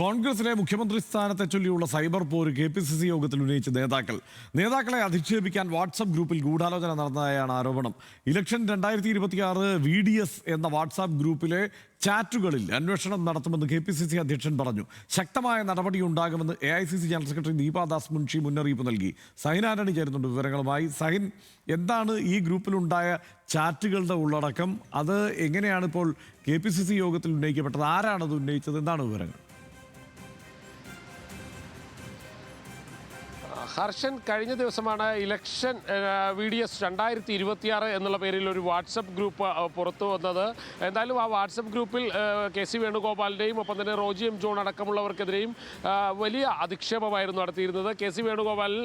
കോൺഗ്രസിലെ മുഖ്യമന്ത്രി സ്ഥാനത്തെ ചൊല്ലിയുള്ള സൈബർ പോര് KPCC യോഗത്തിൽ ഉന്നയിച്ച നേതാക്കളെ അധിക്ഷേപിക്കാൻ വാട്സാപ്പ് ഗ്രൂപ്പിൽ ഗൂഢാലോചന നടന്നതായാണ് ആരോപണം. ഇലക്ഷൻ 2026 VDS എന്ന വാട്സാപ്പ് ഗ്രൂപ്പിലെ ചാറ്റുകളിൽ അന്വേഷണം നടത്തുമെന്ന് KPCC അധ്യക്ഷൻ പറഞ്ഞു. ശക്തമായ നടപടിയുണ്ടാകുമെന്ന് AICC general secretary Deepa Das Munshi മുന്നറിയിപ്പ് നൽകി. സഹിൻ ആന്റണി ചേരുന്നുണ്ട് വിവരങ്ങളുമായി. സഹിൻ, എന്താണ് ഈ ഗ്രൂപ്പിലുണ്ടായ ചാറ്റുകളുടെ ഉള്ളടക്കം? അത് എങ്ങനെയാണ് ഇപ്പോൾ KPCC യോഗത്തിൽ ഉന്നയിക്കപ്പെട്ടത്? ആരാണത് ഉന്നയിച്ചത്? എന്താണ് വിവരങ്ങൾ? ഹർഷൻ, കഴിഞ്ഞ ദിവസമാണ് ഇലക്ഷൻ VDS 2026 എന്നുള്ള പേരിൽ ഒരു വാട്സപ്പ് ഗ്രൂപ്പ് പുറത്തു വന്നത്. എന്തായാലും ആ വാട്സപ്പ് ഗ്രൂപ്പിൽ KC വേണുഗോപാലിൻ്റെയും ഒപ്പം തന്നെ റോജി M. ജോൺ അടക്കമുള്ളവർക്കെതിരെയും വലിയ അധിക്ഷേപമായിരുന്നു നടത്തിയിരുന്നത്. KC വേണുഗോപാലിൽ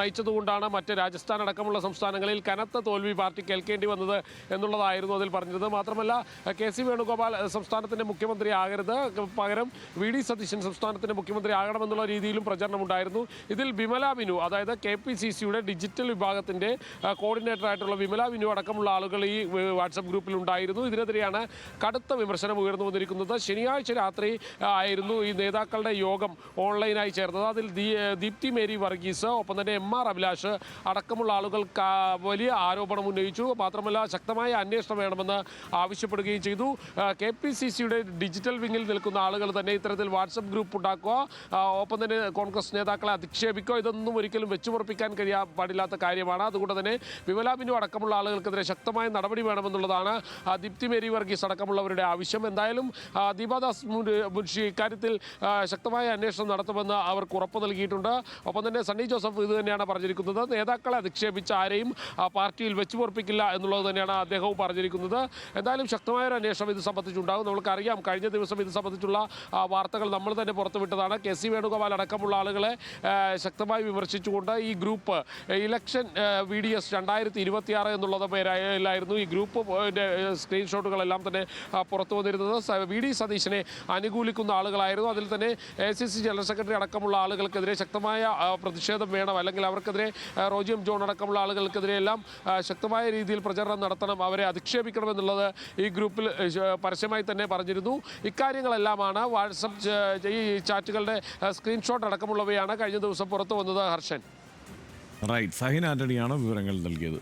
നയിച്ചതുകൊണ്ടാണ് മറ്റ് രാജസ്ഥാൻ അടക്കമുള്ള സംസ്ഥാനങ്ങളിൽ കനത്ത തോൽവി പാർട്ടി കേൾക്കേണ്ടി വന്നത് എന്നുള്ളതായിരുന്നു അതിൽ പറഞ്ഞത്. മാത്രമല്ല, KC വേണുഗോപാൽ സംസ്ഥാനത്തിൻ്റെ മുഖ്യമന്ത്രി ആകരുത്, പകരം VD സതീശൻ സംസ്ഥാനത്തിൻ്റെ മുഖ്യമന്ത്രി ആകണമെന്നുള്ള രീതിയിലും പ്രചരണമുണ്ടായിരുന്നു. ഇതിൽ വിമല വിനു, അതായത് KPCCയുടെ ഡിജിറ്റൽ വിഭാഗത്തിൻ്റെ കോർഡിനേറ്ററായിട്ടുള്ള വിമല വിനു അടക്കമുള്ള ആളുകൾ ഈ വാട്സപ്പ് ഗ്രൂപ്പിൽ ഉണ്ടായിരുന്നു. ഇതിനെതിരെയാണ് കടുത്ത വിമർശനം ഉയർന്നു വന്നിരിക്കുന്നത്. ശനിയാഴ്ച രാത്രി ആയിരുന്നു ഈ നേതാക്കളുടെ യോഗം ഓൺലൈനായി ചേർന്നത്. അതിൽ ദീപ്തി മേരി വർഗീസ്, ഒപ്പം തന്നെ MR അഭിലാഷ് അടക്കമുള്ള ആളുകൾ വലിയ ആരോപണം ഉന്നയിച്ചു. മാത്രമല്ല, ശക്തമായ അന്വേഷണം വേണമെന്ന് ആവശ്യപ്പെടുകയും ചെയ്തു. KPCCയുടെ ഡിജിറ്റൽ വിങ്ങിൽ നിൽക്കുന്ന ആളുകൾ തന്നെ ഇത്തരത്തിൽ വാട്സപ്പ് ഗ്രൂപ്പ് ഉണ്ടാക്കുക, ഒപ്പം തന്നെ കോൺഗ്രസ് നേതാക്കളെ അധിക്ഷേപിക്കുക, ഇതൊന്നും ഒരിക്കലും വെച്ചുപുറപ്പിക്കാൻ പാടില്ലാത്ത കാര്യമാണ്. അതുകൊണ്ട് തന്നെ വിമല ബിനു അടക്കമുള്ള ആളുകൾക്കെതിരെ ശക്തമായ നടപടി വേണമെന്നുള്ളതാണ് ദീപ്തി മേരി വർഗീസ് അടക്കമുള്ളവരുടെ ആവശ്യം. എന്തായാലും ദീപാദാസ് മുൻഷി ഇക്കാര്യത്തിൽ ശക്തമായ അന്വേഷണം നടത്തുമെന്ന് അവർക്ക് ഉറപ്പ് നൽകിയിട്ടുണ്ട്. ഒപ്പം തന്നെ സണ്ണി ജോസഫ് ഇത് തന്നെയാണ് പറഞ്ഞിരിക്കുന്നത്. നേതാക്കളെ അധിക്ഷേപിച്ച ആരെയും പാർട്ടിയിൽ വെച്ചുപുറപ്പിക്കില്ല എന്നുള്ളത് തന്നെയാണ് അദ്ദേഹവും പറഞ്ഞിരിക്കുന്നത്. എന്തായാലും ശക്തമായൊരു അന്വേഷണം ഇത് സംബന്ധിച്ചുണ്ടാകും. നമുക്കറിയാം, കഴിഞ്ഞ ദിവസം ഇത് സംബന്ധിച്ചുള്ള വാർത്തകൾ നമ്മൾ തന്നെ പുറത്തുവിട്ടതാണ്. KC വേണുഗോപാൽ അടക്കമുള്ള ആളുകളെ ശക്തമായി വിമർശിച്ചുകൊണ്ട് ഈ ഗ്രൂപ്പ് ഇലക്ഷൻ VDS 2026 എന്നുള്ളത് പേരായിരുന്നു ഈ ഗ്രൂപ്പ് സ്ക്രീൻഷോട്ടുകളെല്ലാം തന്നെ പുറത്തു വന്നിരുന്നത്. VD സതീശനെ അനുകൂലിക്കുന്ന ആളുകളായിരുന്നു. അതിൽ തന്നെ AICC ജനറൽ സെക്രട്ടറി അടക്കമുള്ള ആളുകൾക്കെതിരെ ശക്തമായ പ്രതിഷേധം വേണം, അല്ലെങ്കിൽ അവർക്കെതിരെ റോജി M. ജോൺ അടക്കമുള്ള ആളുകൾക്കെതിരെ എല്ലാം ശക്തമായ രീതിയിൽ പ്രചരണം നടത്തണം, അവരെ അധിക്ഷേപിക്കണമെന്നുള്ളത് ഈ ഗ്രൂപ്പിൽ പരസ്യമായി തന്നെ പറഞ്ഞിരുന്നു. ഇക്കാര്യങ്ങളെല്ലാമാണ് വാട്സപ്പ് ഈ ചാറ്റുകളുടെ സ്ക്രീൻഷോട്ട് അടക്കമുള്ളവയാണ് കഴിഞ്ഞ ദിവസം പുറത്തു വന്നത്. ഹർഷൻ, റൈറ്റ്. സഹിൻ ആന്റണിയാണ് വിവരങ്ങൾ നൽകിയത്.